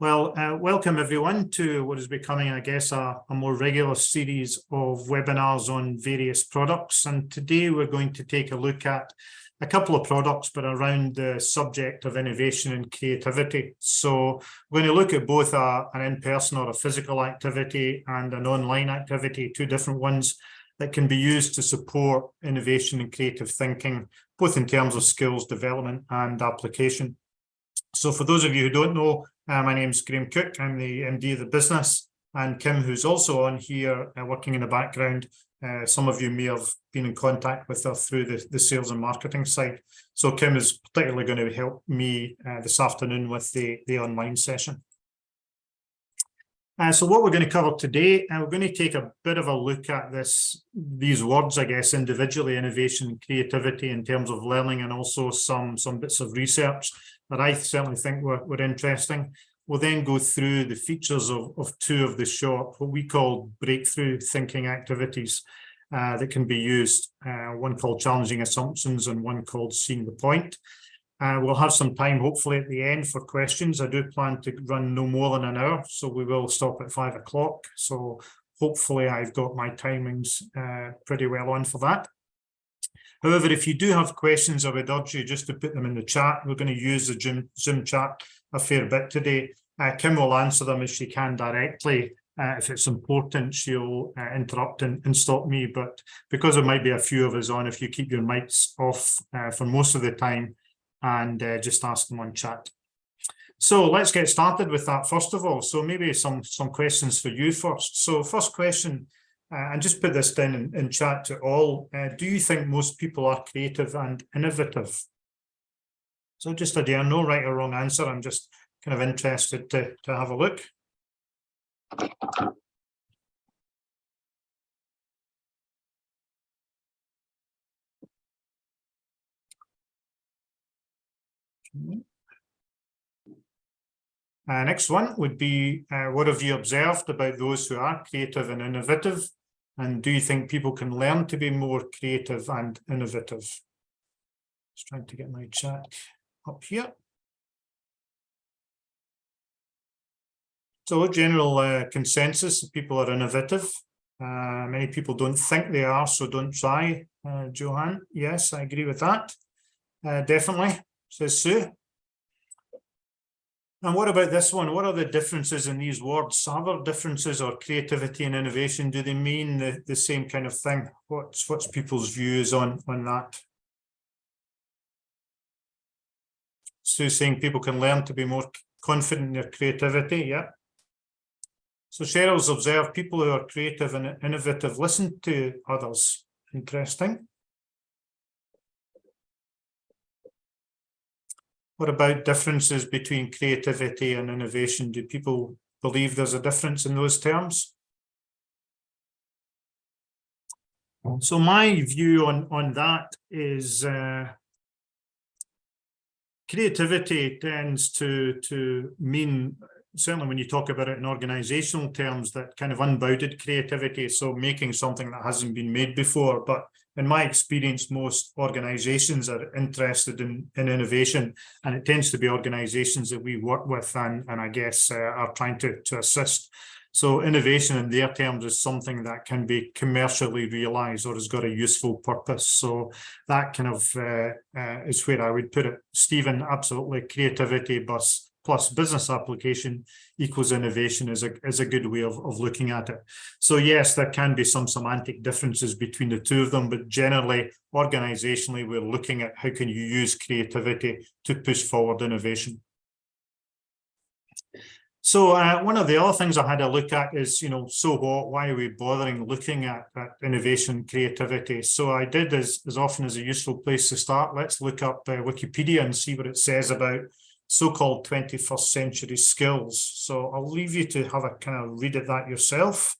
Welcome everyone to what is becoming, I guess, a more regular series of webinars on various products. And today we're going to take a look at a couple of products, but around the subject of innovation and creativity. So we're going to look at both an in-person or a physical activity and an online activity, two different ones that can be used to support innovation and creative thinking, both in terms of skills development and application. So for those of you who don't know, my name's Graham Cook. I'm the MD of the business, and Kim, who's also on here working in the background. Some of you may have been in contact with her through the sales and marketing side. So Kim is particularly going to help me this afternoon with the online session. So what we're going to cover today, we're going to take a bit of a look at these words, I guess, individually, innovation, creativity, in terms of learning, and also some bits of research that I certainly think were interesting. We'll then go through the features of two of the short, what we call breakthrough thinking activities that can be used, one called challenging assumptions and one called seeing the point. We'll have some time, hopefully, at the end for questions. I do plan to run no more than an hour, so we will stop at 5 o'clock. So hopefully I've got my timings pretty well on for that. However, if you do have questions, I would urge you just to put them in the chat. We're going to use the Zoom chat a fair bit today. Kim will answer them if she can directly. If it's important, she'll interrupt and stop me. But because there might be a few of us on, if you keep your mics off for most of the time, and just ask them on chat. So let's get started with that first of all. So maybe some questions for you first. So first question, and just put this down in chat to all. Do you think most people are creative and innovative? So just a no right or wrong answer. I'm just kind of interested to have a look. Next one would be, what have you observed about those who are creative and innovative? And do you think people can learn to be more creative and innovative? Just trying to get my chat up here. So general consensus, people are innovative. Many people don't think they are, so don't try. Johan, yes, I agree with that. Definitely, says Sue. And what about this one? What are the differences in these words? Are there differences, or creativity and innovation? Do they mean the same kind of thing? What's people's views on that? So saying people can learn to be more confident in their creativity, yeah. So Cheryl's observed people who are creative and innovative listen to others. Interesting. What about differences between creativity and innovation? Do people believe there's a difference in those terms? So my view on that is creativity tends to mean, certainly when you talk about it in organizational terms, that kind of unbounded creativity, so making something that hasn't been made before. But in my experience, most organizations are interested in innovation, and it tends to be organizations that we work with and I guess are trying to assist. So innovation in their terms is something that can be commercially realized or has got a useful purpose. So that kind of is where I would put it. Stephen, absolutely, creativity plus business application equals innovation is a good way of looking at it. So yes, there can be some semantic differences between the two of them, but generally, organizationally, we're looking at how can you use creativity to push forward innovation. So one of the other things I had a look at is, so what? Why are we bothering looking at innovation, creativity? So I did, as often as a useful place to start, let's look up Wikipedia and see what it says about so-called 21st century skills. So I'll leave you to have a kind of read at that yourself.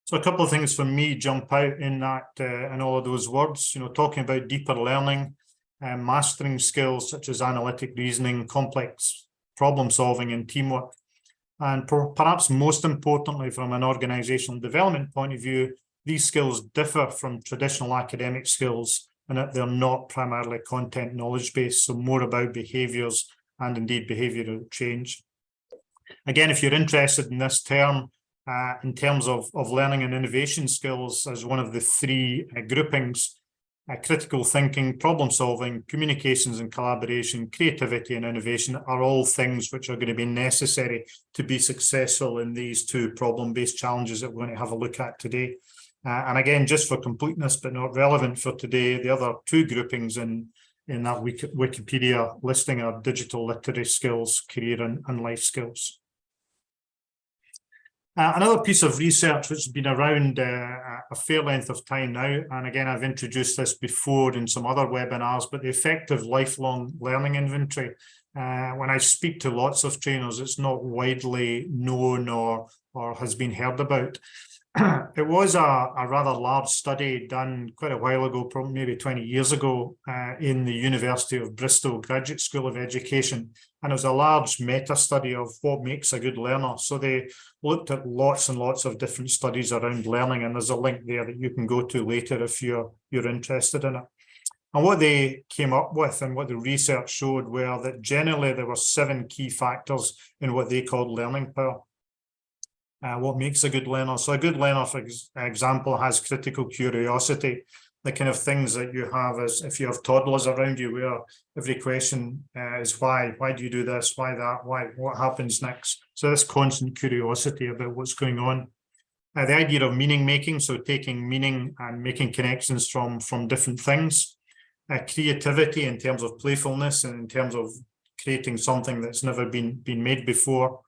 So a couple of things for me jump out in that, in all of those words, talking about deeper learning, mastering skills such as analytic reasoning, complex problem solving and teamwork. And perhaps most importantly, from an organizational development point of view, these skills differ from traditional academic skills in that they're not primarily content knowledge-based, so more about behaviours and indeed behavioural change. Again, if you're interested in this term, in terms of learning and innovation skills as one of the three groupings, critical thinking, problem solving, communications and collaboration, creativity and innovation are all things which are going to be necessary to be successful in these two problem-based challenges that we're going to have a look at today. And again, just for completeness, but not relevant for today, the other two groupings in that Wikipedia listing are digital literacy skills, career and life skills. Another piece of research which has been around a fair length of time now, and again, I've introduced this before in some other webinars, but the effective lifelong learning inventory. When I speak to lots of trainers, it's not widely known or has been heard about. It was a rather large study done quite a while ago, probably maybe 20 years ago, in the University of Bristol Graduate School of Education. And it was a large meta-study of what makes a good learner. So they looked at lots and lots of different studies around learning, and there's a link there that you can go to later if you're interested in it. And what they came up with and what the research showed were that generally there were 7 key factors in what they called learning power. What makes a good learner? So a good learner, for example, has critical curiosity, the kind of things that you have as if you have toddlers around you, where every question is why do you do this, why that, what happens next? So this constant curiosity about what's going on. The idea of meaning making, so taking meaning and making connections from different things. Creativity in terms of playfulness and in terms of creating something that's never been made before.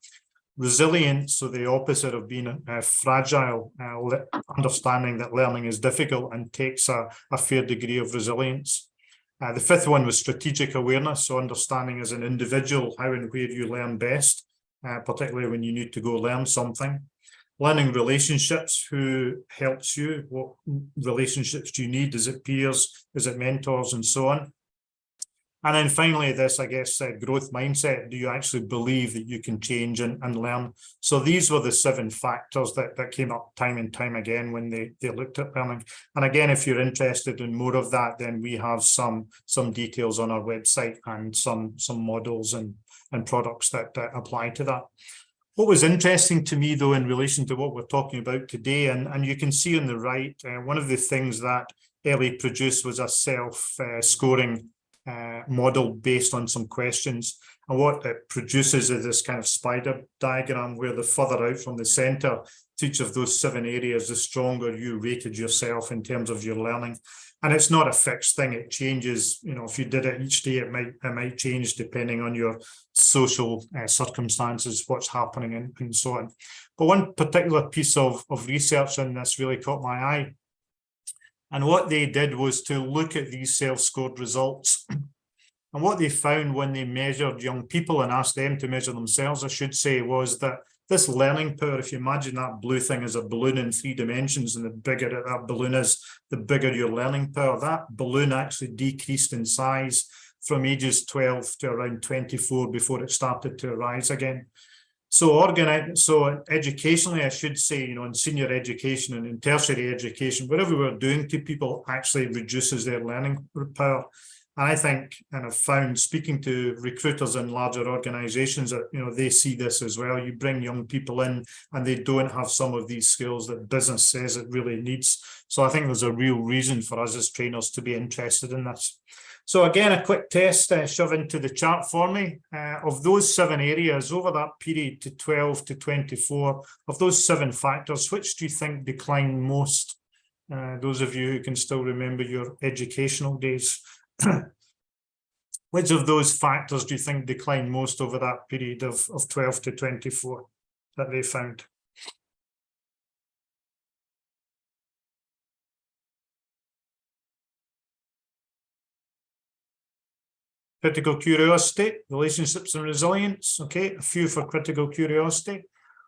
Resilience, so the opposite of being fragile, understanding that learning is difficult and takes a fair degree of resilience. The fifth one was strategic awareness, so understanding as an individual how and where you learn best, particularly when you need to go learn something. Learning relationships, who helps you, what relationships do you need, is it peers, is it mentors, and so on. And then finally, this, I guess, growth mindset. Do you actually believe that you can change and learn? So these were the 7 factors that came up time and time again when they looked at learning. And again, if you're interested in more of that, then we have some details on our website and some models and products that apply to that. What was interesting to me, though, in relation to what we're talking about today, and you can see on the right, one of the things that Ellie produced was a self-scoring model based on some questions, and what it produces is this kind of spider diagram where the further out from the center to each of those 7 areas, the stronger you rated yourself in terms of your learning. And it's not a fixed thing, it changes. You know, if you did it each day, it might change depending on your social circumstances, what's happening and so on. But one particular piece of research on this really caught my eye. And what they did was to look at these self-scored results. And what they found when they measured young people and asked them to measure themselves, I should say, was that this learning power, if you imagine that blue thing as a balloon in 3 dimensions, and the bigger that balloon is, the bigger your learning power, that balloon actually decreased in size from ages 12 to around 24 before it started to rise again. So educationally, I should say, you know, in senior education and in tertiary education, whatever we're doing to people actually reduces their learning power. And I think, and I've found speaking to recruiters in larger organizations that, you know, they see this as well. You bring young people in and they don't have some of these skills that business says it really needs. So I think there's a real reason for us as trainers to be interested in this. So again, a quick test, shove into the chart for me. Of those 7 areas over that period to 12 to 24, of those 7 factors, which do you think declined most? Those of you who can still remember your educational days. Which of those factors do you think declined most over that period of 12 to 24 that they found? Critical curiosity, relationships and resilience. Okay, a few for critical curiosity.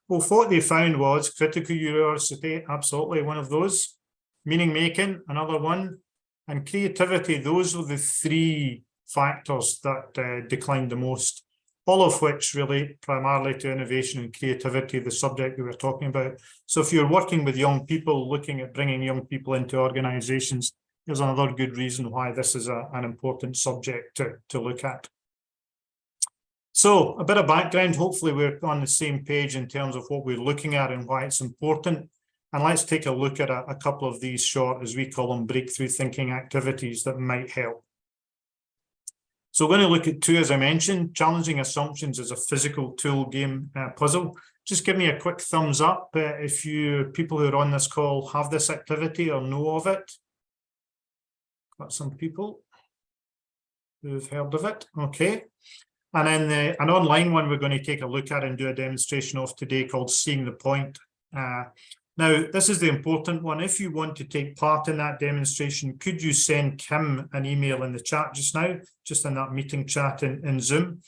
Well, what they found was critical curiosity, absolutely one of those. Meaning making, another one. And creativity, those were the 3 factors that declined the most. all of which relate primarily to innovation and creativity, the subject we were talking about. So if you're working with young people, looking at bringing young people into organizations, there's another good reason why this is an important subject to look at. So a bit of background, hopefully we're on the same page in terms of what we're looking at and why it's important. And let's take a look at a couple of these short, as we call them, breakthrough thinking activities that might help. So we're going to look at two, as I mentioned. Challenging assumptions is a physical tool game puzzle. Just give me a quick thumbs up if you people who are on this call have this activity or know of it. Got some people who've heard of it. Okay. And then an online one we're going to take a look at and do a demonstration of today called Seeing the Point. Now, this is the important one. If you want to take part in that demonstration, could you send Kim an email in the chat just now, just in that meeting chat in Zoom?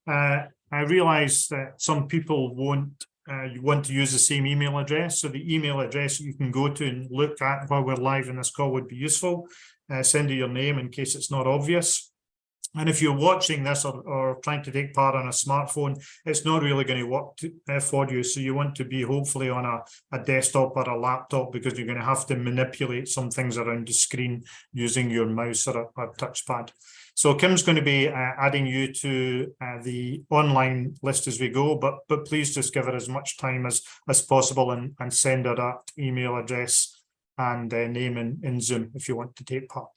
I realise that some people won't want to use the same email address, so the email address you can go to and look at while we're live in this call would be useful. Send your name in case it's not obvious. And if you're watching this or trying to take part on a smartphone, it's not really going to work for you. So you want to be hopefully on a desktop or a laptop, because you're going to have to manipulate some things around the screen using your mouse or a touchpad. So Kim's going to be adding you to the online list as we go, but please just give her as much time as possible and send her that email address and name in Zoom if you want to take part.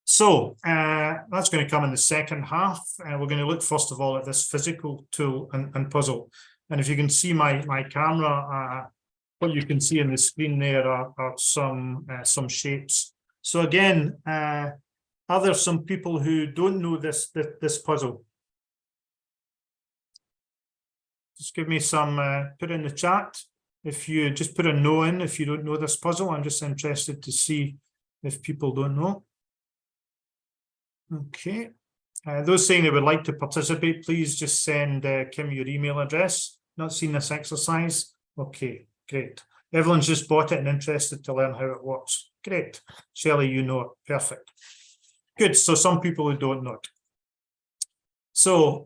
So that's going to come in the second half. We're going to look first of all at this physical tool and puzzle. And if you can see my camera, what you can see on the screen there are some shapes. So again, are there some people who don't know this puzzle? Just give me some, put in the chat. If you just put a no in, if you don't know this puzzle, I'm just interested to see if people don't know. Okay, those saying they would like to participate, please just send Kim your email address. Not seen this exercise? Okay, great. Everyone's just bought it and interested to learn how it works. Great. Shelley, you know it. Perfect. Good, so some people who don't know it. So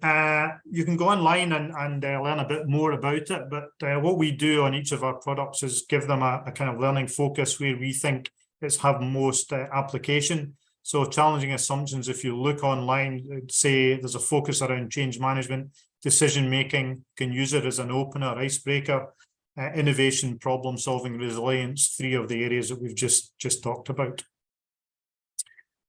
you can go online and learn a bit more about it, but what we do on each of our products is give them a kind of learning focus where we think it's have most application. So challenging assumptions, if you look online, say there's a focus around change management, decision making, can use it as an opener, icebreaker, innovation, problem solving, resilience, three of the areas that we've just talked about.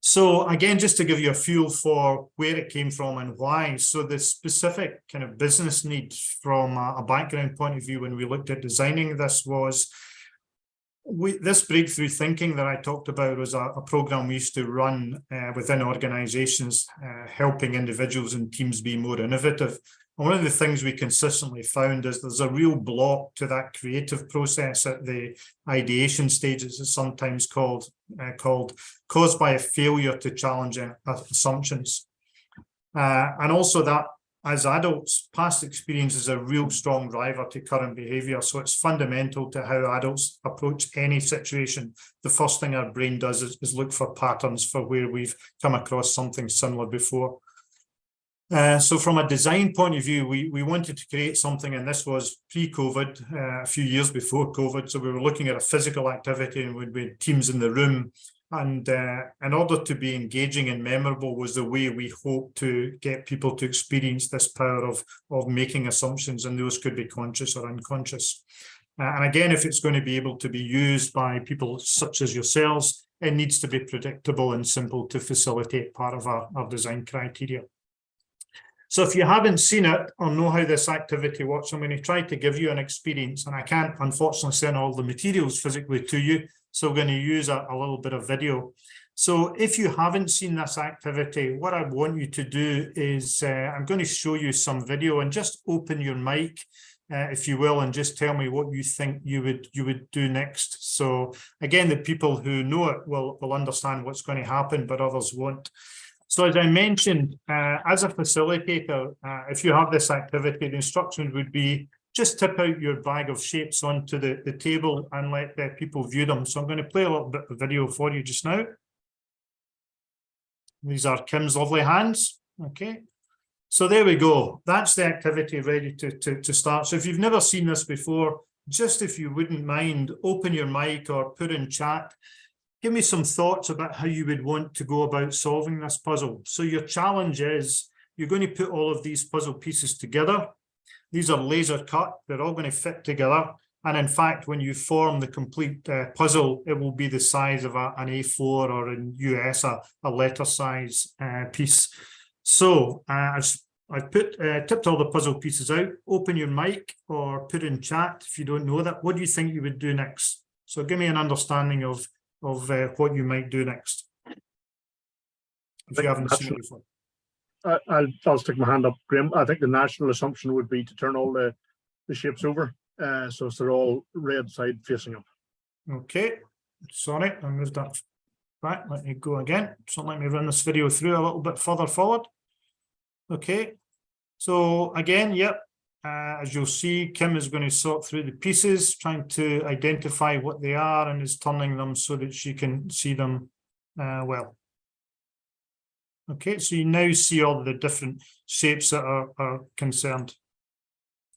So again, just to give you a feel for where it came from and why. So the specific kind of business need from a background point of view when we looked at designing this was, this breakthrough thinking that I talked about was a program we used to run within organizations, helping individuals and teams be more innovative. And one of the things we consistently found is there's a real block to that creative process at the ideation stages. It's sometimes caused by a failure to challenge assumptions. And also that as adults, past experience is a real strong driver to current behavior. So it's fundamental to how adults approach any situation. The first thing our brain does is look for patterns for where we've come across something similar before. So from a design point of view, we wanted to create something, and this was pre-COVID, a few years before COVID. So we were looking at a physical activity and we'd be teams in the room. And in order to be engaging and memorable was the way we hope to get people to experience this power of making assumptions, and those could be conscious or unconscious. And again, if it's going to be able to be used by people such as yourselves, it needs to be predictable and simple to facilitate part of our design criteria. So if you haven't seen it or know how this activity works, I'm going to try to give you an experience, and I can't unfortunately send all the materials physically to you. So we're going to use a little bit of video. So if you haven't seen this activity, what I want you to do is I'm going to show you some video, and just open your mic, if you will, and just tell me what you think you would do next. So again, the people who know it will understand what's going to happen, but others won't. So as I mentioned, as a facilitator, if you have this activity, the instructions would be just tip out your bag of shapes onto the table and let people view them. So I'm going to play a little bit of video for you just now. These are Kim's lovely hands. Okay. So there we go. That's the activity ready to start. So if you've never seen this before, just if you wouldn't mind, open your mic or put in chat. Give me some thoughts about how you would want to go about solving this puzzle. So your challenge is you're going to put all of these puzzle pieces together. These are laser cut. They're all going to fit together. And in fact, when you form the complete puzzle, it will be the size of an A4 or in US, a letter size piece. So I've tipped all the puzzle pieces out. Open your mic or put in chat if you don't know that. What do you think you would do next? So give me an understanding of what you might do next, if you haven't seen it before. I'll stick my hand up, Graham. I think the natural assumption would be to turn all the shapes over, so they're all red side facing up. Okay, sorry, I moved that back. Let me go again. So let me run this video through a little bit further forward. Okay, so again, yep. As you'll see, Kim is going to sort through the pieces, trying to identify what they are, and is turning them so that she can see them well. Okay, so you now see all the different shapes that are concerned.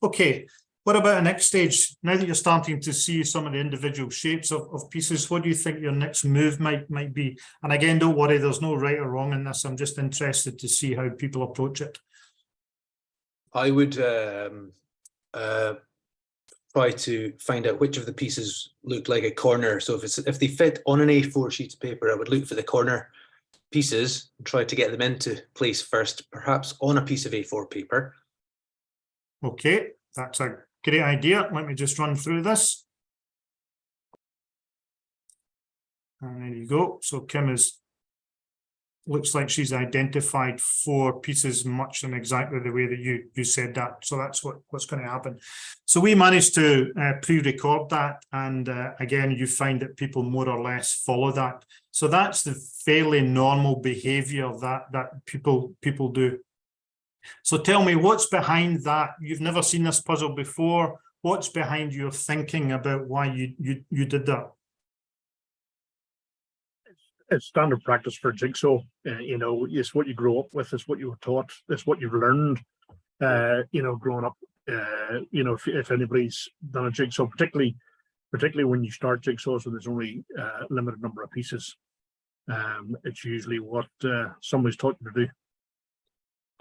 Okay, what about the next stage? Now that you're starting to see some of the individual shapes of pieces, what do you think your next move might be? And again, don't worry, there's no right or wrong in this. I'm just interested to see how people approach it. I would try to find out which of the pieces look like a corner. So if they fit on an A4 sheet of paper, I would look for the corner pieces and try to get them into place first, perhaps on a piece of A4 paper. Okay, that's a great idea. Let me just run through this. And there you go. So Kim looks like she's identified 4 pieces much in exactly the way that you said that. So that's what's going to happen. So we managed to pre-record that, and again, you find that people more or less follow that. So that's the fairly normal behavior that people do. So tell me, what's behind that? You've never seen this puzzle before. What's behind your thinking about why you did that? It's standard practice for jigsaw. You know, it's what you grow up with, it's what you were taught, it's what you've learned. You know, growing up. You know, if anybody's done a jigsaw, particularly when you start jigsaws, when there's only a limited number of pieces, it's usually what somebody's taught you to do.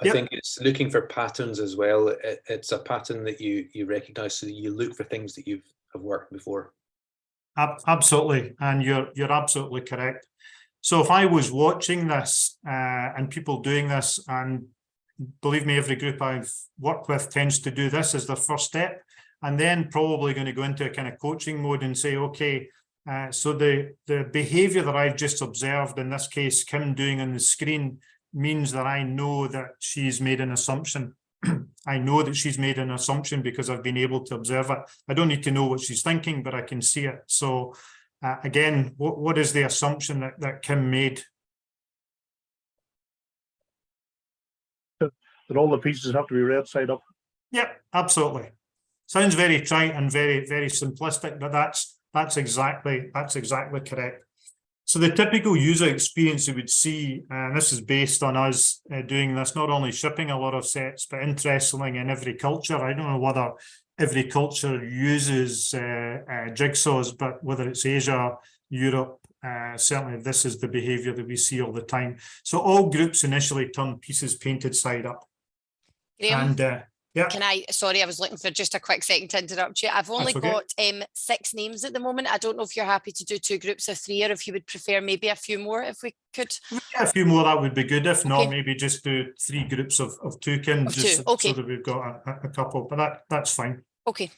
I think it's looking for patterns as well. It's a pattern that you recognize, so that you look for things that have worked before. Absolutely, and you're absolutely correct. So if I was watching this and people doing this, and believe me, every group I've worked with tends to do this as their first step, and then probably going to go into a kind of coaching mode and say, okay, so the behavior that I've just observed, in this case, Kim doing on the screen, means that I know that she's made an assumption. I know that she's made an assumption because I've been able to observe it. I don't need to know what she's thinking, but I can see it. So again, what is the assumption that Kim made? That all the pieces have to be red side up. Yeah, absolutely. Sounds very trite and very, very simplistic, but that's exactly correct. So the typical user experience you would see, and this is based on us doing this, not only shipping a lot of sets, but interestingly in every culture. I don't know whether every culture uses jigsaws, but whether it's Asia, Europe, certainly this is the behavior that we see all the time. So all groups initially turn pieces painted side up. Graham, And yeah. Sorry, I was looking for just a quick second to interrupt you. I've only got 6 names at the moment. I don't know if you're happy to do 2 groups of 3, or if you would prefer maybe a few more, if we could. Yeah, a few more, that would be good. If not, maybe just do 3 groups of 2, Kim, just so that we've got a couple, but that's fine. Okay.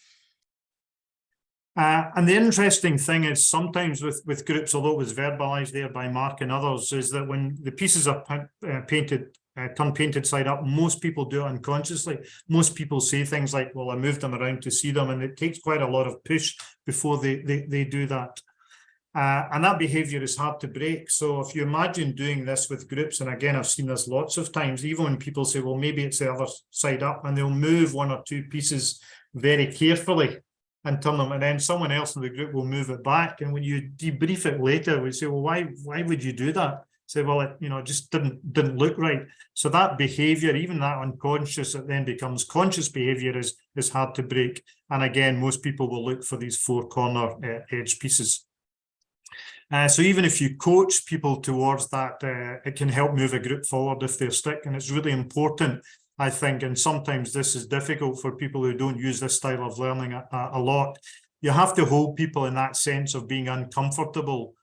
And the interesting thing is sometimes with groups, although it was verbalized there by Mark and others, is that when the pieces are turn painted side up, most people do it unconsciously. Most people say things like, well, I moved them around to see them, and it takes quite a lot of push before they do that. And that behavior is hard to break. So if you imagine doing this with groups, and again, I've seen this lots of times, even when people say, well, maybe it's the other side up, and they'll move 1 or 2 pieces very carefully and turn them, and then someone else in the group will move it back. And when you debrief it later, we say, well, why would you do that? say, well, it, you know, just didn't look right. So that behavior, even that unconscious, it then becomes conscious behavior, is hard to break. And again, most people will look for these 4 corner edge pieces. So even if you coach people towards that, it can help move a group forward if they're stuck. And it's really important, I think, and sometimes this is difficult for people who don't use this style of learning a lot. You have to hold people in that sense of being uncomfortable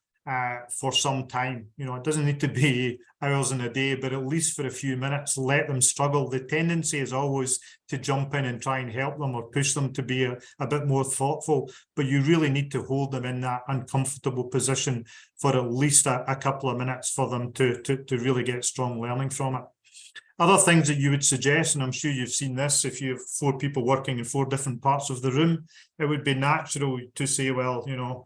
for some time. You know, it doesn't need to be hours in a day, but at least for a few minutes, let them struggle. The tendency is always to jump in and try and help them or push them to be a bit more thoughtful, but you really need to hold them in that uncomfortable position for at least a couple of minutes for them to really get strong learning from it. Other things that you would suggest, and I'm sure you've seen this, if you have 4 people working in 4 different parts of the room, it would be natural to say, well, you know,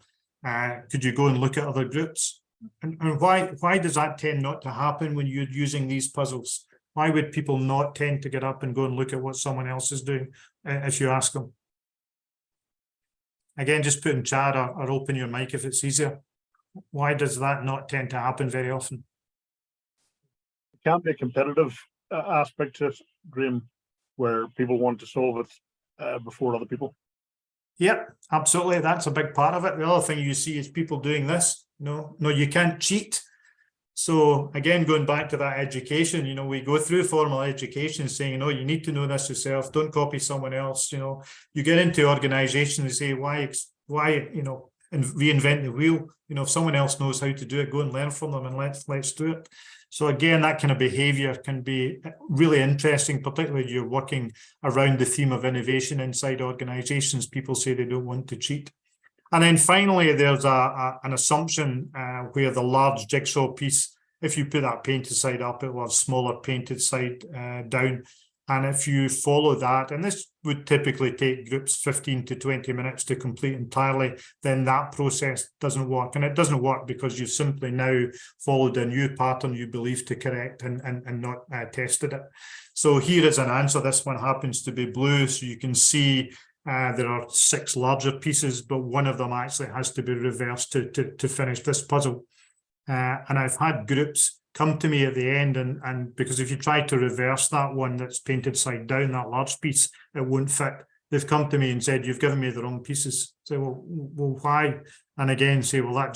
could you go and look at other groups? And why does that tend not to happen when you're using these puzzles? Why would people not tend to get up and go and look at what someone else is doing if you ask them? Again, just put in chat or open your mic if it's easier. Why does that not tend to happen very often? It can't be a competitive aspect to it, Graham, where people want to solve it before other people. Yep, absolutely. That's a big part of it. The other thing you see is people doing this. No, you can't cheat. So again, going back to that education, you know, we go through formal education saying, you know, you need to know this yourself. Don't copy someone else. You know, you get into organizations and say, why, you know, and reinvent the wheel. You know, if someone else knows how to do it, go and learn from them and let's do it. So again, that kind of behavior can be really interesting, particularly if you're working around the theme of innovation inside organizations. People say they don't want to cheat. And then finally, there's an assumption where the large jigsaw piece, if you put that painted side up, it will have smaller painted side down. And if you follow that, and this would typically take groups 15 to 20 minutes to complete entirely, then that process doesn't work. And it doesn't work because you've simply now followed a new pattern you believe to correct and not tested it. So here is an answer. This one happens to be blue. So you can see there are 6 larger pieces, but one of them actually has to be reversed to finish this puzzle. And I've had groups come to me at the end, and because if you try to reverse that one that's painted side down, that large piece, it won't fit. They've come to me and said, you've given me the wrong pieces. Say, well, why? And again, say, well, it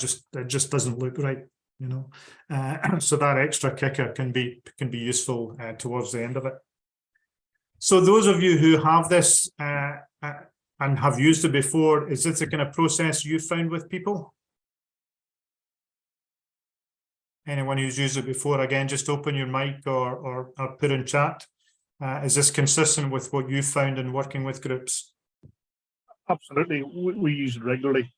just doesn't look right, you know. So that extra kicker can be useful towards the end of it. So those of you who have this and have used it before, is this the kind of process you found with people? Anyone who's used it before, again, just open your mic or put in chat. Is this consistent with what you found in working with groups? Absolutely, we use it regularly.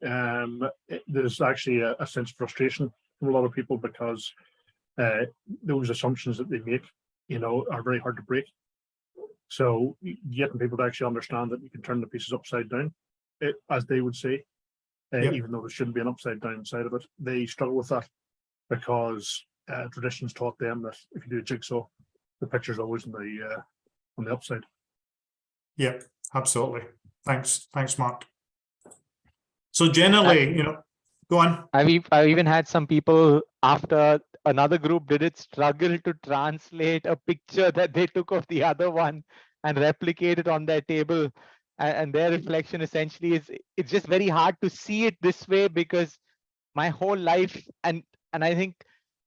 There's actually a sense of frustration from a lot of people because those assumptions that they make, you know, are very hard to break. So getting people to actually understand that you can turn the pieces upside down, as they would say, even though there shouldn't be an upside down side of it, they struggle with that because traditions taught them that if you do a jigsaw, the picture's always on the upside. Yeah, absolutely. Thanks, Mark. So generally, you know, go on. I've even had some people after another group did it struggle to translate a picture that they took of the other one and replicate it on their table. And their reflection essentially is it's just very hard to see it this way because my whole life, and I think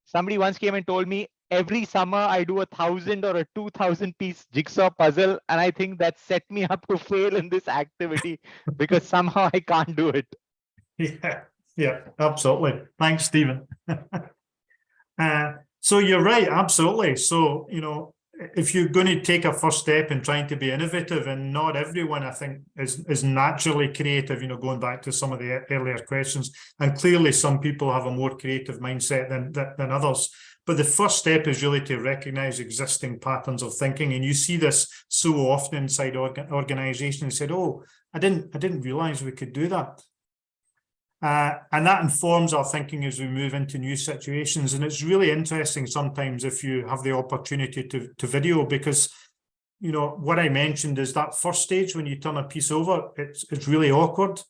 somebody once came and told me every summer I do 1,000 or a 2,000 piece jigsaw puzzle, and I think that set me up to fail in this activity because somehow I can't do it. Yeah, absolutely. Thanks, Stephen. So you're right, absolutely. So, you know, if you're going to take a first step in trying to be innovative, and not everyone, I think, is naturally creative, you know, going back to some of the earlier questions, and clearly some people have a more creative mindset than others. But the first step is really to recognize existing patterns of thinking. And you see this so often inside organizations. Said, oh, I didn't realize we could do that. And that informs our thinking as we move into new situations. And it's really interesting sometimes if you have the opportunity to video, because, you know, what I mentioned is that first stage when you turn a piece over, it's really awkward.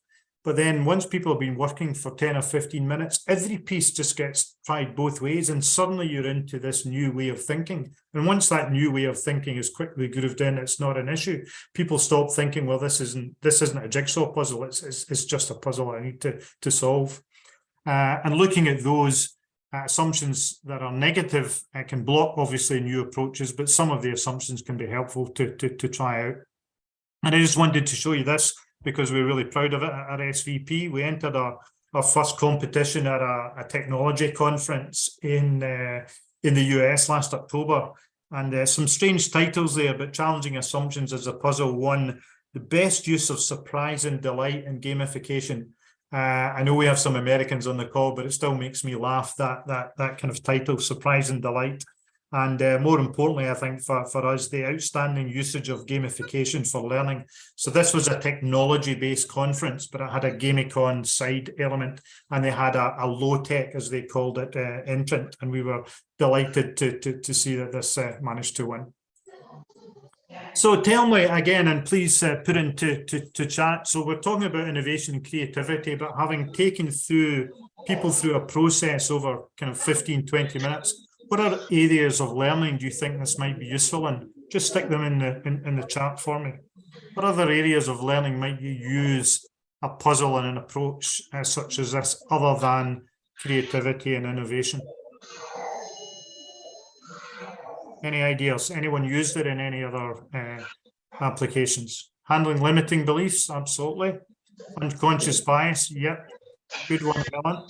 But then once people have been working for 10 or 15 minutes, every piece just gets tried both ways, and suddenly you're into this new way of thinking. And once that new way of thinking is quickly grooved in, it's not an issue. People stop thinking, well, this isn't a jigsaw puzzle. It's just a puzzle I need to solve. And looking at those assumptions that are negative can block, obviously, new approaches, but some of the assumptions can be helpful to try out. And I just wanted to show you this because we're really proud of it at SVP. We entered our first competition at a technology conference in the US last October. And some strange titles there, but challenging assumptions as a puzzle. One, the best use of surprise and delight in gamification. I know we have some Americans on the call, but it still makes me laugh, that kind of title, surprise and delight. And more importantly, I think for us, the outstanding usage of gamification for learning. So this was a technology-based conference, but it had a Gamicon side element, and they had a low-tech, as they called it, entrant. And we were delighted to see that this managed to win. So tell me again, and please put into chat. So we're talking about innovation and creativity, but having taken people through a process over kind of 15, 20 minutes, what other areas of learning do you think this might be useful in? Just stick them in the chat for me. What other areas of learning might you use a puzzle and an approach such as this, other than creativity and innovation? Any ideas? Anyone used it in any other applications? Handling limiting beliefs, absolutely. Unconscious bias, yep. Good one, Helen.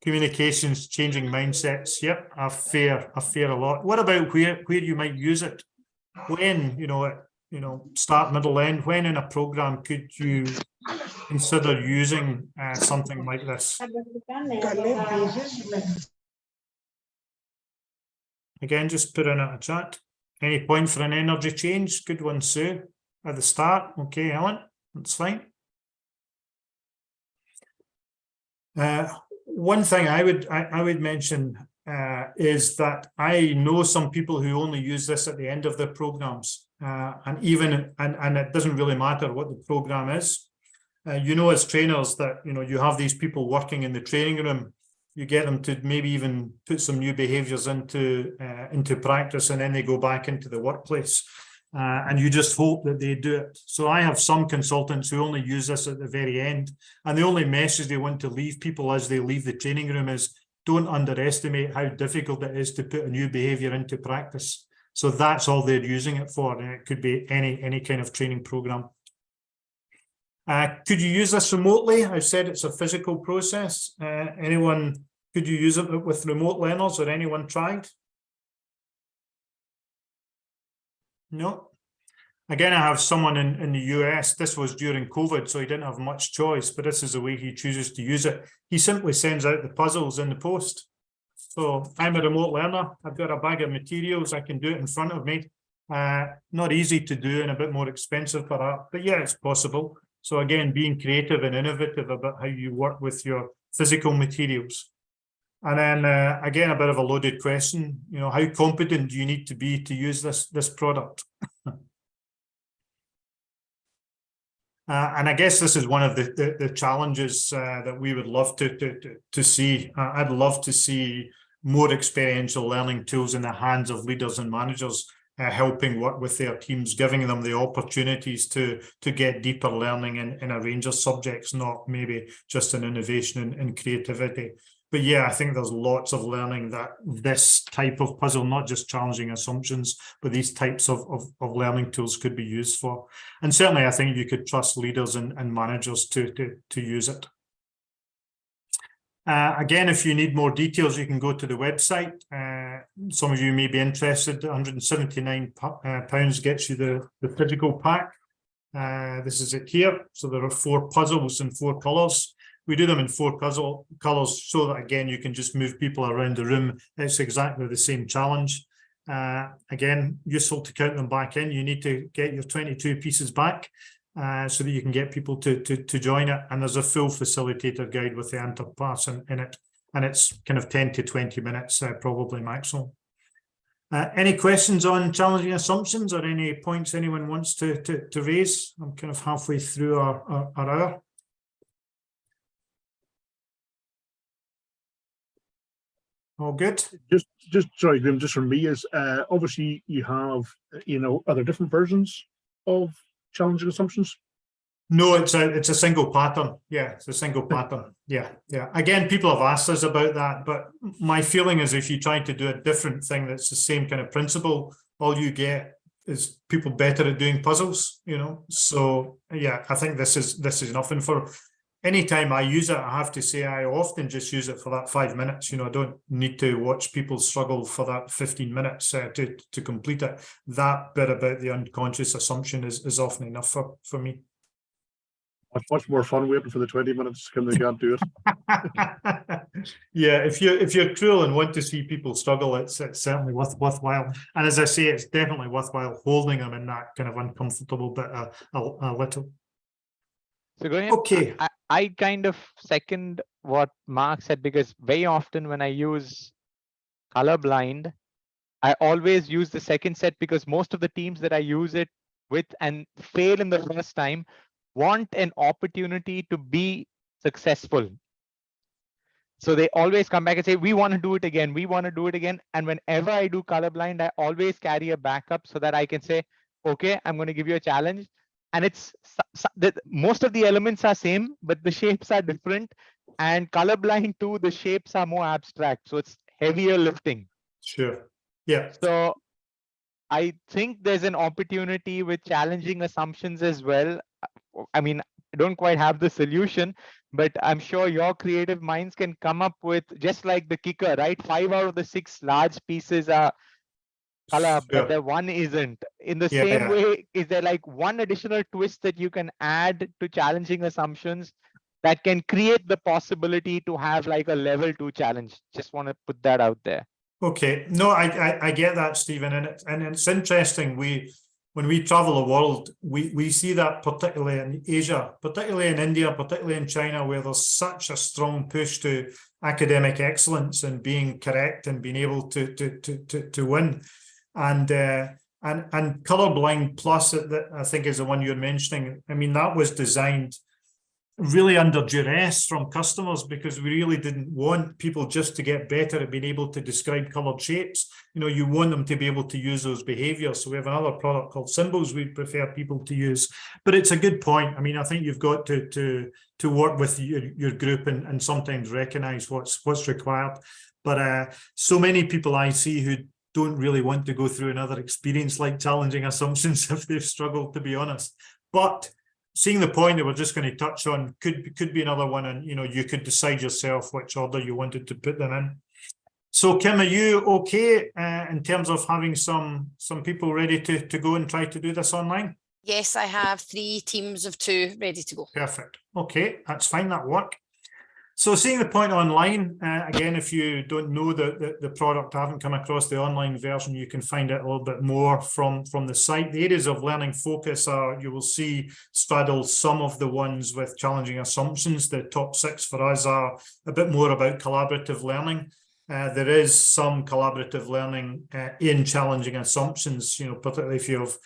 Communications, changing mindsets, yep. A fair lot. What about where you might use it? When, start, middle, end. When in a program could you consider using something like this? Again, just put in a chat. Any point for an energy change? Good one, Sue. At the start, okay, Ellen, that's fine. One thing I would mention is that I know some people who only use this at the end of their programs, and it doesn't really matter what the program is. As trainers that you have these people working in the training room. You get them to maybe even put some new behaviours into practice, and then they go back into the workplace. And you just hope that they do it. So I have some consultants who only use this at the very end, and the only message they want to leave people as they leave the training room is, don't underestimate how difficult it is to put a new behaviour into practice. So that's all they're using it for, and it could be any kind of training program. Could you use this remotely? I've said it's a physical process. Could you use it with remote learners, or anyone tried? No. Again, I have someone in the US. This was during COVID, so he didn't have much choice, but this is the way he chooses to use it. He simply sends out the puzzles in the post. So I'm a remote learner. I've got a bag of materials. I can do it in front of me. Not easy to do and a bit more expensive perhaps, but yeah, it's possible. So again, being creative and innovative about how you work with your physical materials. And then again, a bit of a loaded question, how competent do you need to be to use this product? And I guess this is one of the challenges that we would love to see. I'd love to see more experiential learning tools in the hands of leaders and managers, helping work with their teams, giving them the opportunities to get deeper learning in a range of subjects, not maybe just in innovation and creativity. But yeah, I think there's lots of learning that this type of puzzle, not just challenging assumptions, but these types of learning tools could be used for. And certainly, I think you could trust leaders and managers to use it. Again, if you need more details, you can go to the website. Some of you may be interested. £179 gets you the physical pack. This is it here. So there are 4 puzzles in 4 colours. We do them in 4 colours so that, again, you can just move people around the room. It's exactly the same challenge. Again, useful to count them back in. You need to get your 22 pieces back so that you can get people to join it. And there's a full facilitator guide with the interpass in it. And it's kind of 10 to 20 minutes, probably maximum. Any questions on challenging assumptions or any points anyone wants to raise? I'm kind of halfway through our hour. All good? Just sorry, Graham, just from me is obviously you have, are there different versions of challenging assumptions? No, it's a single pattern. Yeah, it's a single pattern. Yeah. Again, people have asked us about that, but my feeling is if you try to do a different thing that's the same kind of principle, all you get is people better at doing puzzles, So yeah, I think this is enough. And for any time I use it, I have to say I often just use it for that 5 minutes. I don't need to watch people struggle for that 15 minutes to complete it. That bit about the unconscious assumption is often enough for me. Much more fun waiting for the 20 minutes when they can't do it. Yeah, if you're cruel and want to see people struggle, it's certainly worthwhile. And as I say, it's definitely worthwhile holding them in that kind of uncomfortable bit a little. So Graham, okay, I kind of second what Mark said, because very often when I use colorblind, I always use the second set, because most of the teams that I use it with and fail in the first time want an opportunity to be successful. So they always come back and say, we want to do it again. We want to do it again. And whenever I do colorblind, I always carry a backup so that I can say, okay, I'm going to give you a challenge. And it's most of the elements are same, but the shapes are different. And colorblind too, the shapes are more abstract. So it's heavier lifting. Sure. Yeah. So I think there's an opportunity with challenging assumptions as well. I mean, I don't quite have the solution, but I'm sure your creative minds can come up with, just like the kicker, right? 5 out of the 6 large pieces are color, Sure. but the one isn't. In the Yeah, same yeah. way, is there like one additional twist that you can add to challenging assumptions that can create the possibility to have like a level 2 challenge? Just want to put that out there. Okay, no, I get that, Stephen, and it's interesting. When we travel the world, we see that particularly in Asia, particularly in India, particularly in China, where there's such a strong push to academic excellence and being correct and being able to win, and Colorblind Plus, that I think is the one you're mentioning. I mean, that was designed really under duress from customers, because we really didn't want people just to get better at being able to describe colored shapes. You want them to be able to use those behaviors. So we have another product called Symbols we prefer people to use. But it's a good point. I mean, I think you've got to work with your group and sometimes recognize what's required. But so many people I see who don't really want to go through another experience like challenging assumptions if they've struggled, to be honest. But seeing the point that we're just going to touch on could be another one, and you could decide yourself which order you wanted to put them in. So Kim, are you okay in terms of having some people ready to go and try to do this online? Yes, I have 3 teams of 2 ready to go. Perfect. Okay, that's fine, that'll work. So seeing the point online, again, if you don't know the product, I haven't come across the online version, you can find it a little bit more from the site. The areas of learning focus are, you will see straddle some of the ones with challenging assumptions. The top 6 for us are a bit more about collaborative learning. There is some collaborative learning in challenging assumptions, particularly if you have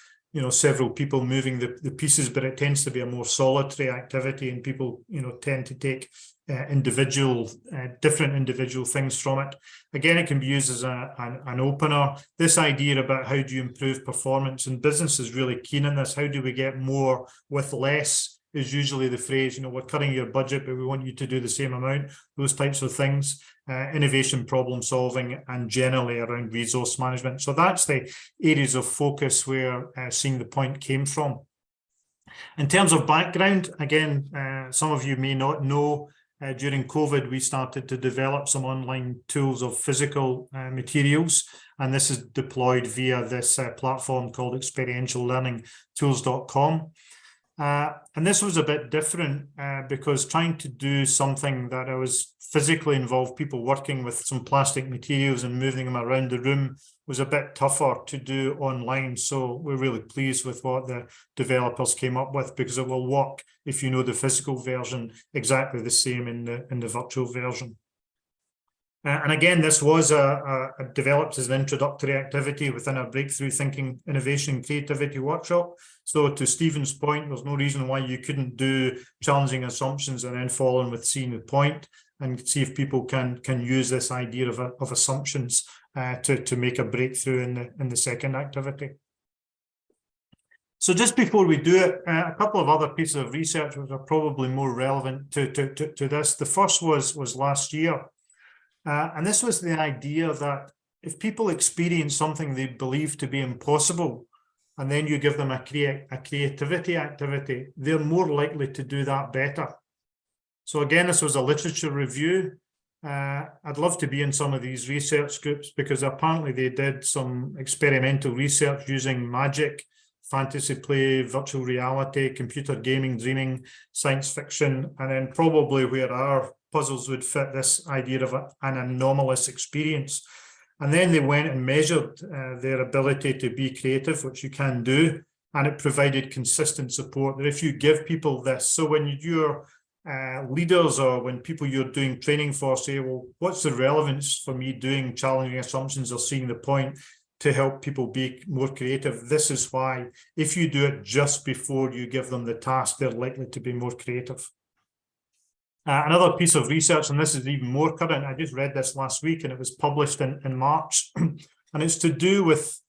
several people moving the pieces, but it tends to be a more solitary activity, and people tend to take different individual things from it. Again, it can be used as an opener. This idea about how do you improve performance, and business is really keen on this. How do we get more with less is usually the phrase. We're cutting your budget, but we want you to do the same amount. Those types of things. Innovation, problem solving, and generally around resource management. So that's the areas of focus where seeing the point came from. In terms of background, again, some of you may not know, during COVID, we started to develop some online tools of physical materials, and this is deployed via this platform called Experiential Learning Tools.com. And this was a bit different because trying to do something that I was physically involved, people working with some plastic materials and moving them around the room, was a bit tougher to do online. So we're really pleased with what the developers came up with, because it will work if you know the physical version exactly the same in the virtual version. And again, this was developed as an introductory activity within a Breakthrough Thinking, Innovation, Creativity workshop. So to Stephen's point, there's no reason why you couldn't do challenging assumptions and then follow on with seeing the point and see if people can use this idea of assumptions to make a breakthrough in the second activity. So just before we do it, a couple of other pieces of research which are probably more relevant to this. The first was last year. And this was the idea that if people experience something they believe to be impossible, and then you give them a creativity activity, they're more likely to do that better. So again, this was a literature review. I'd love to be in some of these research groups because apparently they did some experimental research using magic, fantasy play, virtual reality, computer gaming, dreaming, science fiction, and then probably where our puzzles would fit this idea of an anomalous experience. And then they went and measured their ability to be creative, which you can do, and it provided consistent support that if you give people this, so when your leaders or when people you're doing training for say, well, what's the relevance for me doing challenging assumptions or seeing the point to help people be more creative? This is why. If you do it just before you give them the task, they're likely to be more creative. Another piece of research, and this is even more current, I just read this last week and it was published in March, and it's to do with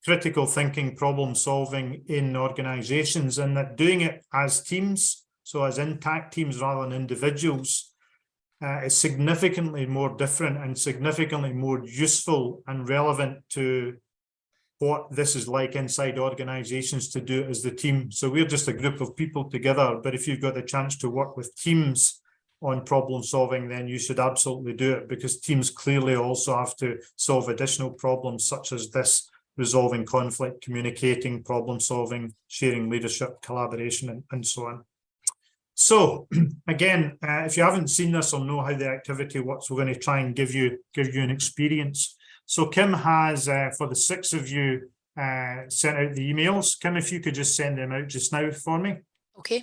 critical thinking, problem solving in organizations, and that doing it as teams, so as intact teams rather than individuals, is significantly more different and significantly more useful and relevant to what this is like inside organizations to do it as the team. So we're just a group of people together, but if you've got the chance to work with teams on problem solving, then you should absolutely do it, because teams clearly also have to solve additional problems such as this: resolving conflict, communicating, problem solving, sharing leadership, collaboration, and so on. So again, if you haven't seen this or know how the activity works, we're going to try and give you an experience. So Kim has, for the 6 of you, sent out the emails. Kim, if you could just send them out just now for me. Okay.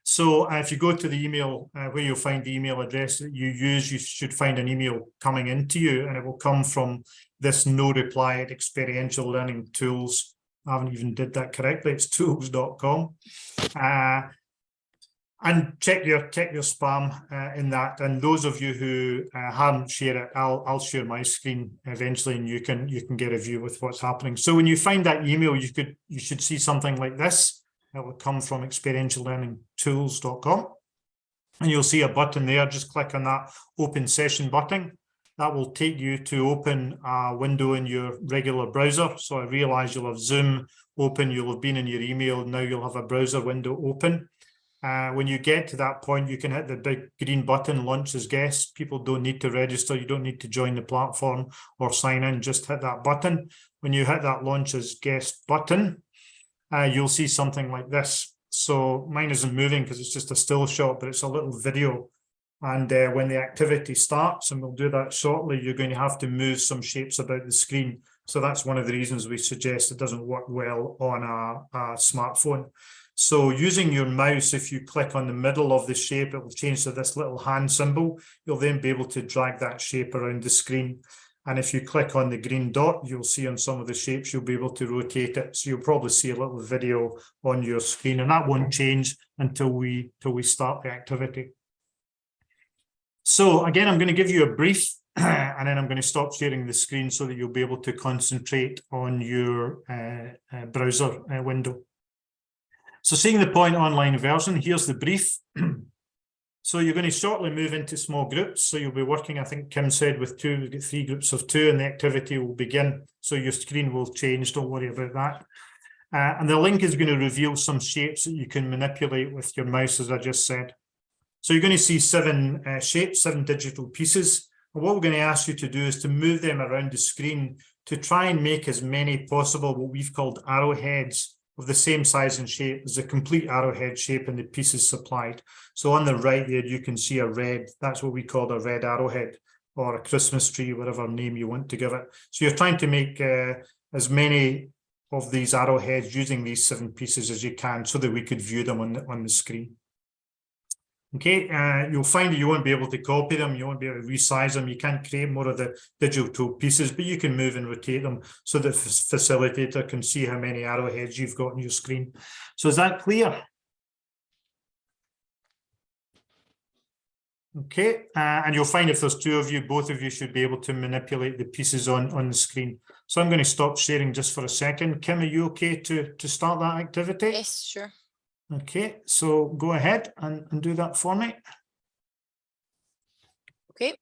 So if you go to the email, where you'll find the email address that you use, you should find an email coming into you, and it will come from this no reply at Experiential Learning Tools. I haven't even did that correctly. It's tools.com. And check your spam in that. And those of you who haven't shared it, I'll share my screen eventually, and you can get a view with what's happening. So when you find that email, you should see something like this. It will come from experientiallearningtools.com, and you'll see a button there. Just click on that open session button. That will take you to open a window in your regular browser. So I realize you'll have Zoom open, you'll have been in your email, now you'll have a browser window open. When you get to that point, you can hit the big green button, launch as guests. People don't need to register. You don't need to join the platform or sign in. Just hit that button. When you hit that launch as guest button, you'll see something like this. So mine isn't moving because it's just a still shot, but it's a little video. And when the activity starts, and we'll do that shortly, you're going to have to move some shapes about the screen. So that's one of the reasons we suggest it doesn't work well on a smartphone. So using your mouse, if you click on the middle of the shape, it will change to this little hand symbol. You'll then be able to drag that shape around the screen. And if you click on the green dot, you'll see on some of the shapes, you'll be able to rotate it. So you'll probably see a little video on your screen, and that won't change until we start the activity. So again, I'm going to give you a brief, and then I'm going to stop sharing the screen so that you'll be able to concentrate on your browser window. So seeing the point online version, here's the brief. So you're going to shortly move into small groups. So you'll be working, I think Kim said, with 2, we've got 3 groups of 2, and the activity will begin. So your screen will change, don't worry about that. And the link is going to reveal some shapes that you can manipulate with your mouse, as I just said. So you're going to see 7 shapes, 7 digital pieces. And what we're going to ask you to do is to move them around the screen to try and make as many possible what we've called arrowheads of the same size and shape as a complete arrowhead shape in the pieces supplied. So on the right there, you can see a red, that's what we call a red arrowhead, or a Christmas tree, whatever name you want to give it. So you're trying to make as many of these arrowheads using these 7 pieces as you can so that we could view them on the screen. Okay, you'll find that you won't be able to copy them, you won't be able to resize them, you can't create more of the digital pieces, but you can move and rotate them so that the facilitator can see how many arrowheads you've got on your screen. So is that clear? Okay, and you'll find if there's two of you, both of you should be able to manipulate the pieces on the screen. So I'm going to stop sharing just for a second. Kim, are you okay to start that activity? Yes, sure. Okay, so go ahead and do that for me. Okay.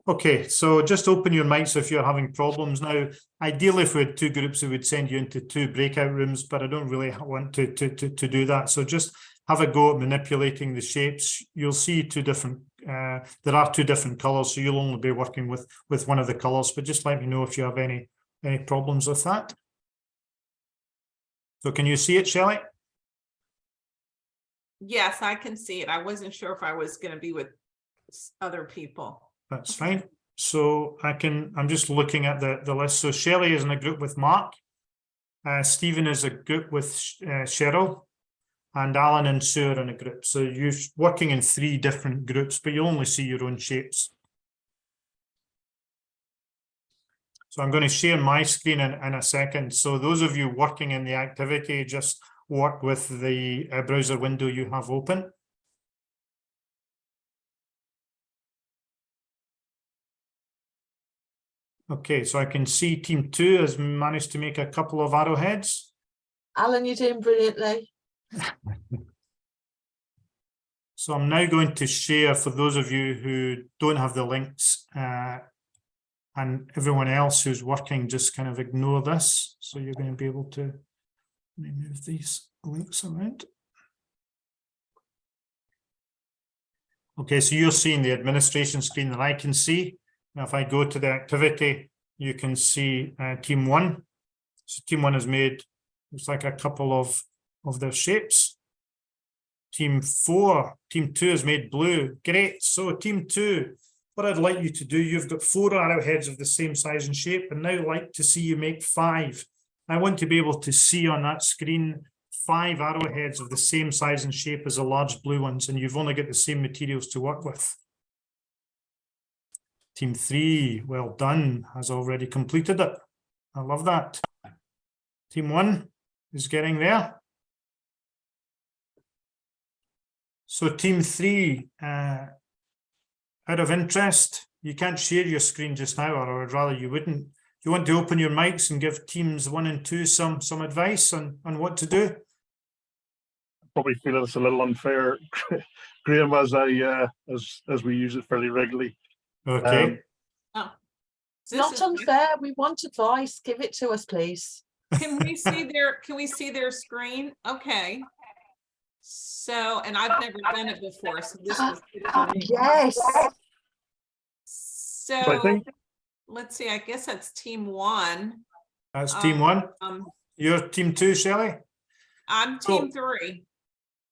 Okay, so just open your mics if you're having problems now. Ideally, if we had two groups, it would send you into two breakout rooms, but I don't really want to do that. So just have a go at manipulating the shapes. You'll see two different, there are two different colors, so you'll only be working with one of the colors, but just let me know if you have any problems with that. So can you see it, Shelley? Yes, I can see it. I wasn't sure if I was going to be with other people. That's fine. So I'm just looking at the list. So Shelley is in a group with Mark. Stephen is a group with Cheryl. And Alan and Sue are in a group. So you're working in 3 different groups, but you only see your own shapes. So I'm going to share my screen in a second. So those of you working in the activity, just work with the browser window you have open. Okay, so I can see team 2 has managed to make a couple of arrowheads. Alan, you're doing brilliantly. So I'm now going to share for those of you who don't have the links and everyone else who's working, just kind of ignore this. So you're going to be able to move these links around. Okay, so you're seeing the administration screen that I can see. Now, if I go to the activity, you can see team 1. So team 1 has made, looks like a couple of their shapes. Team 4, team 2 has made blue. Great. So team 2, what I'd like you to do, you've got 4 arrowheads of the same size and shape, and now I'd like to see you make 5. I want to be able to see on that screen 5 arrowheads of the same size and shape as the large blue ones, and you've only got the same materials to work with. Team 3, well done, has already completed it. I love that. Team 1 is getting there. So team 3, out of interest, you can't share your screen just now, or I'd rather you wouldn't. You want to open your mics and give teams 1 and 2 some advice on what to do? Probably feel it's a little unfair, Graham, as we use it fairly regularly. Okay. It's not unfair. We want advice. Give it to us, please. Can we see their screen? Okay. So, and I've never done it before, so this was good for me. Yes. So I think, let's see, I guess that's team 1. That's team 1. You're team 2, Shelley? I'm team 3.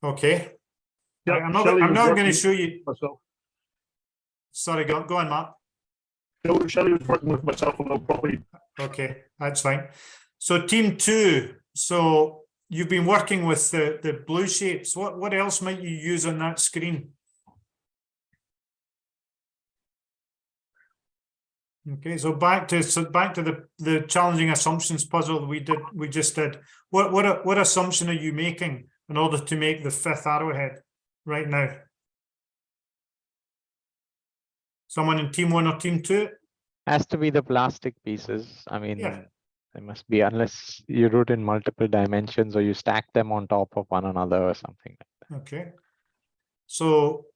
Okay. yeah, I'm not going to show you. myself. Sorry, go on, Mark. No, Shelley was working with myself, and I'll probably. Okay, that's fine. So team 2, so you've been working with the blue shapes. What else might you use on that screen? Okay, so back to the challenging assumptions puzzle we just did. What assumption are you making in order to make the 5th arrowhead right now? Someone in team 1 or team 2? Has to be the plastic pieces. I mean, yeah. They must be, unless you do it in multiple dimensions or you stack them on top of one another or something like that. Okay. So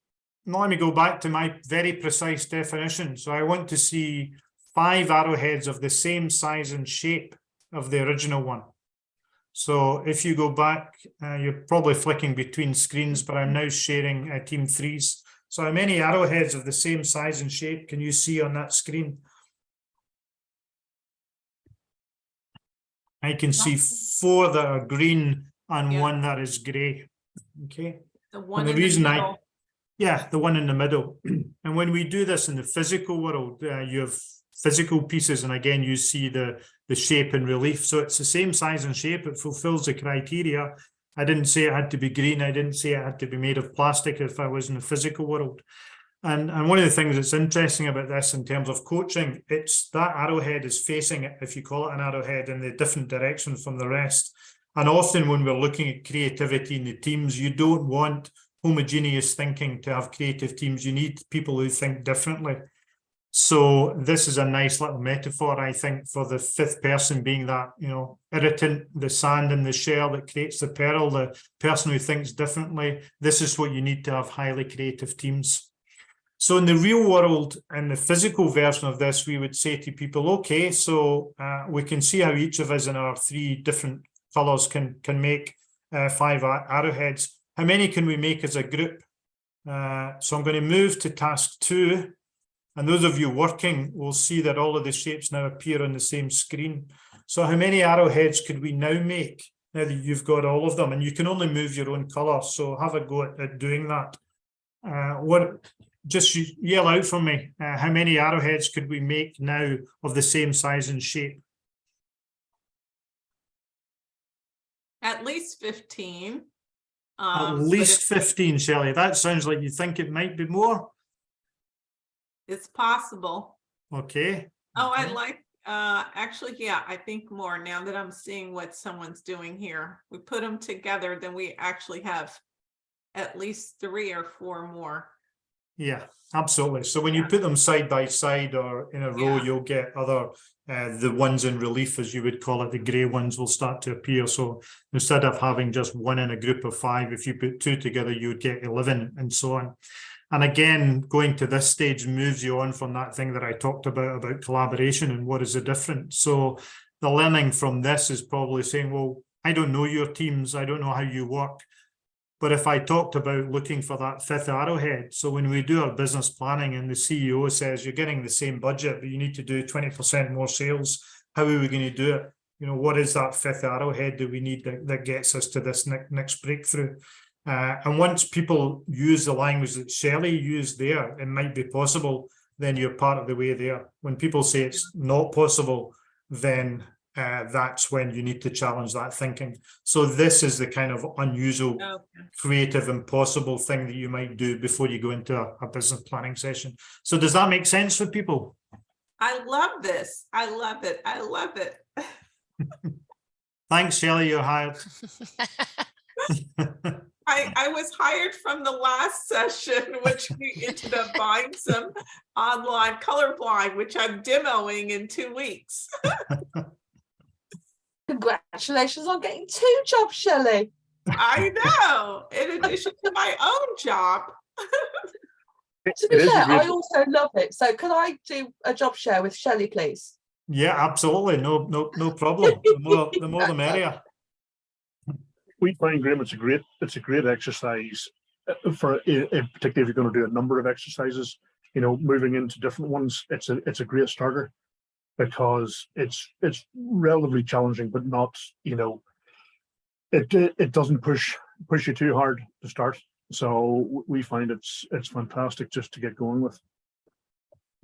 now let me go back to my very precise definition. So I want to see 5 arrowheads of the same size and shape of the original one. So if you go back, you're probably flicking between screens, but I'm now sharing team 3's. So how many arrowheads of the same size and shape can you see on that screen? I can see 4 that are green and 1 that is grey. Okay. The one and the in reason the middle. yeah, the one in the middle. And when we do this in the physical world, you have physical pieces, and again, you see the shape and relief. So it's the same size and shape. It fulfills the criteria. I didn't say it had to be green. I didn't say it had to be made of plastic if I was in the physical world. And one of the things that's interesting about this in terms of coaching, it's that arrowhead is facing it, if you call it an arrowhead, in the different direction from the rest. And often when we're looking at creativity in the teams, you don't want homogeneous thinking to have creative teams. You need people who think differently. So this is a nice little metaphor, I think, for the fifth person being that, irritant, the sand in the shell that creates the pearl, the person who thinks differently. This is what you need to have highly creative teams. So in the real world, in the physical version of this, we would say to people, okay, so we can see how each of us in our 3 different colours can make 5 arrowheads. How many can we make as a group? So I'm going to move to task 2. And those of you working will see that all of the shapes now appear on the same screen. So how many arrowheads could we now make now that you've got all of them? And you can only move your own colour, so have a go at doing that. Just yell out for me, how many arrowheads could we make now of the same size and shape? At least 15. At least 15, Shelley. That sounds like you think it might be more. It's possible. Okay. Oh, I like, actually, yeah, I think more now that I'm seeing what someone's doing here. We put them together, then we actually have at least 3 or 4 more. Yeah, absolutely. So when you put them side by side or in a row, you'll get other, the ones in relief, as you would call it, the grey ones will start to appear. So instead of having just one in a group of 5, if you put 2 together, you would get 11 and so on. And again, going to this stage moves you on from that thing that I talked about collaboration and what is the difference. So the learning from this is probably saying, well, I don't know your teams. I don't know how you work. But if I talked about looking for that 5th arrowhead, so when we do our business planning and the CEO says you're getting the same budget, but you need to do 20% more sales, how are we going to do it? What is that 5th arrowhead that we need that gets us to this next breakthrough? And once people use the language that Shelley used there, it might be possible, then you're part of the way there. When people say it's not possible, then that's when you need to challenge that thinking. So this is the kind of unusual, creative, impossible thing that you might do before you go into a business planning session. So does that make sense for people? I love this. I love it. I love it. Thanks, Shelley, you're hired. I was hired from the last session, which we ended up buying some online colorblind, which I'm demoing in 2 weeks. Congratulations on getting 2 jobs, Shelley. I know, in addition to my own job. To be fair, I also love it. So can I do a job share with Shelley, please? Yeah, absolutely. No problem. The more the merrier. We find, Graham, it's a great exercise for, particularly if you're going to do a number of exercises, moving into different ones. It's a great starter because it's relatively challenging, but not, it doesn't push you too hard to start. So we find it's fantastic just to get going with.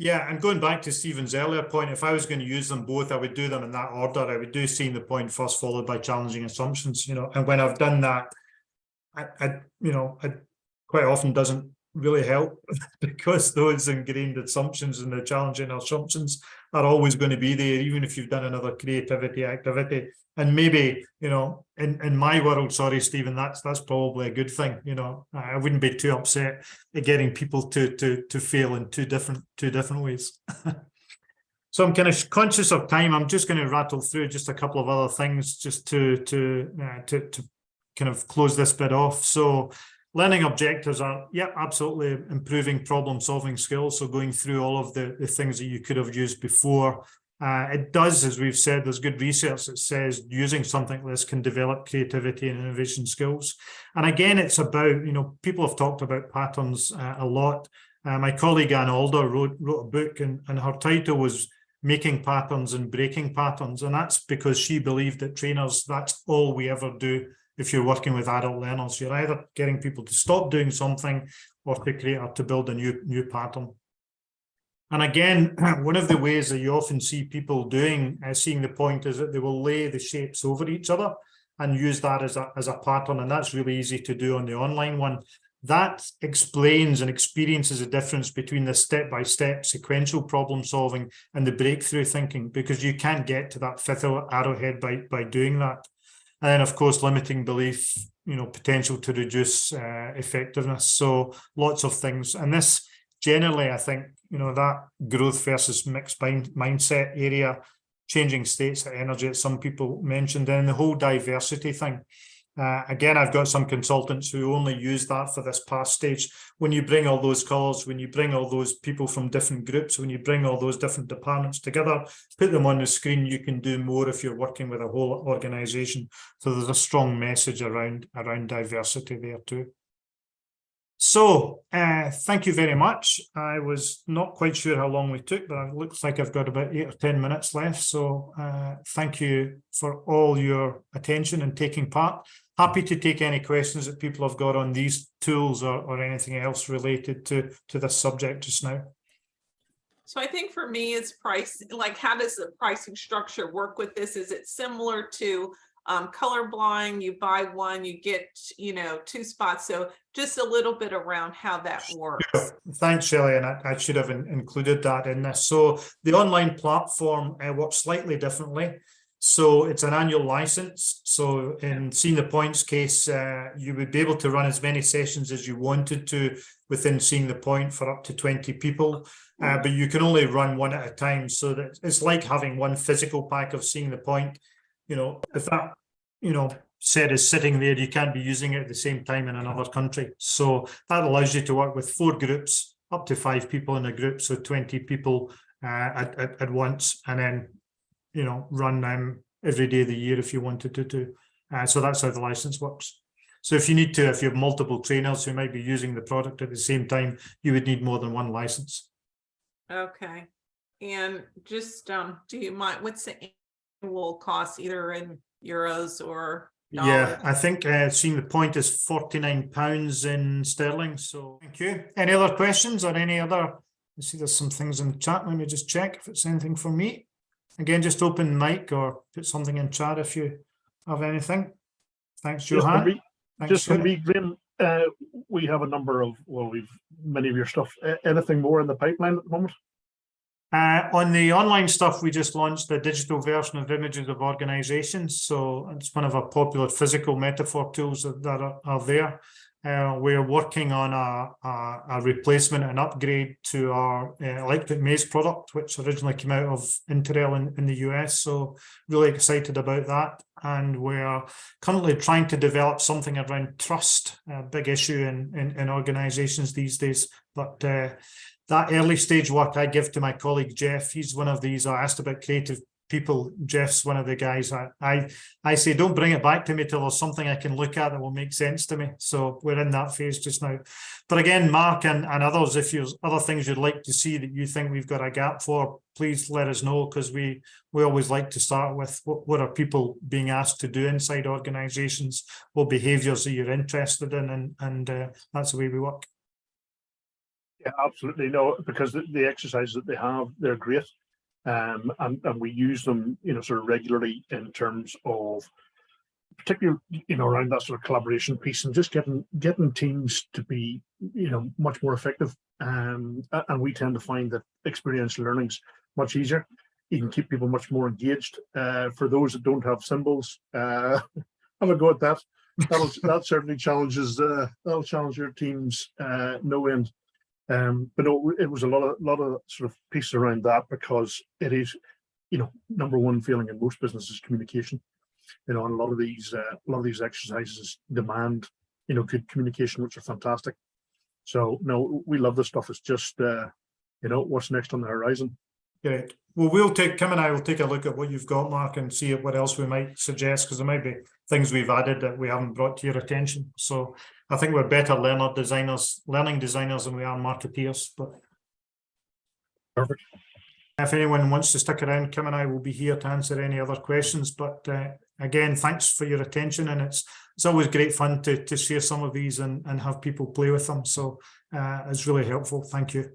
Yeah, and going back to Stephen's earlier point, if I was going to use them both, I would do them in that order. I would do seeing the point first, followed by challenging assumptions, and when I've done that, I quite often doesn't really help because those ingrained assumptions and the challenging assumptions are always going to be there, even if you've done another creativity activity. And maybe, in my world, sorry, Stephen, that's probably a good thing. I wouldn't be too upset at getting people to fail in two different ways. So I'm kind of conscious of time. I'm just going to rattle through just a couple of other things just to kind of close this bit off. So learning objectives are, absolutely improving problem solving skills. So going through all of the things that you could have used before. It does, as we've said, there's good research that says using something like this can develop creativity and innovation skills. And again, it's about, people have talked about patterns a lot. My colleague Anne Alder wrote a book and her title was Making Patterns and Breaking Patterns. And that's because she believed that trainers, that's all we ever do. If you're working with adult learners, you're either getting people to stop doing something or to create or to build a new pattern. And again, one of the ways that you often see people doing, seeing the point, is that they will lay the shapes over each other. and use that as a pattern. And that's really easy to do on the online one. That explains and experiences the difference between the step-by-step sequential problem solving and the breakthrough thinking, because you can't get to that fifth arrowhead by doing that. And then, of course, limiting belief, potential to reduce effectiveness. So lots of things. And this generally, I think, that growth versus mixed mindset area, changing states of energy that some people mentioned, and the whole diversity thing. Again, I've got some consultants who only use that for this past stage. When you bring all those colours, when you bring all those people from different groups, when you bring all those different departments together, put them on the screen, you can do more if you're working with a whole organisation. So there's a strong message around diversity there too. So thank you very much. I was not quite sure how long we took, but it looks like I've got about 8 or 10 minutes left. So thank you for all your attention and taking part. Happy to take any questions that people have got on these tools or anything else related to this subject just now. So I think for me, it's price. Like, how does the pricing structure work with this? Is it similar to colorblind? You buy one, you get 2 spots. So just a little bit around how that works. Sure. Thanks, Shelley, and I should have included that in this. So the online platform works slightly differently. So it's an annual license. So in Seeing the Point's case, you would be able to run as many sessions as you wanted to within Seeing the Point for up to 20 people, but you can only run one at a time. So that it's like having one physical pack of Seeing the Point. If that, set is sitting there, you can't be using it at the same time in another country. So that allows you to work with 4 groups, up to 5 people in a group, so 20 people at once, and then run them every day of the year if you wanted to. So that's how the license works. So if you have multiple trainers who might be using the product at the same time, you would need more than one license. Okay. And just do you mind, what's the annual cost, either in euros or dollars? Yeah, I think Seeing the Point is £49 in sterling. So thank you. Any other questions or any other? I see there's some things in the chat. Let me just check if it's anything for me. Again, just open the mic or put something in chat if you have anything. Thanks, Johan. Just for me, Graham, we have a number of, we've many of your stuff. Anything more in the pipeline at the moment? On the online stuff, we just launched the digital version of Images of Organizations. So it's one of our popular physical metaphor tools that are there. We're working on a replacement and upgrade to our electric maze product, which originally came out of Interel in the US. So really excited about that. And we're currently trying to develop something around trust, a big issue in organizations these days. But that early stage work I give to my colleague Jeff. He's one of these. I asked about creative people. Jeff's one of the guys. I say, don't bring it back to me till there's something I can look at that will make sense to me. So we're in that phase just now. But again, Mark and others, if there's other things you'd like to see that you think we've got a gap for, please let us know, because we always like to start with what are people being asked to do inside organizations, what behaviors are you interested in, and that's the way we work. Yeah, absolutely. No, because the exercises that they have, they're great. And we use them, sort of regularly in terms of particularly, around that sort of collaboration piece and just getting teams to be, much more effective. And we tend to find that experiential learning's much easier. You can keep people much more engaged. For those that don't have symbols, have a go at that. That certainly challenges. That'll challenge your teams no end. But no, it was a lot of sort of piece around that, because it is, number one feeling in most businesses, communication. And a lot of these exercises demand, good communication, which are fantastic. So no, we love this stuff. It's just, what's next on the horizon. Great. Well, Kim and I will take a look at what you've got, Mark, and see what else we might suggest, because there might be things we've added that we haven't brought to your attention. So I think we're better learning designers than we are marketeers. But perfect. If anyone wants to stick around, Kim and I will be here to answer any other questions. But again, thanks for your attention, and it's always great fun to share some of these and have people play with them. So it's really helpful. Thank you.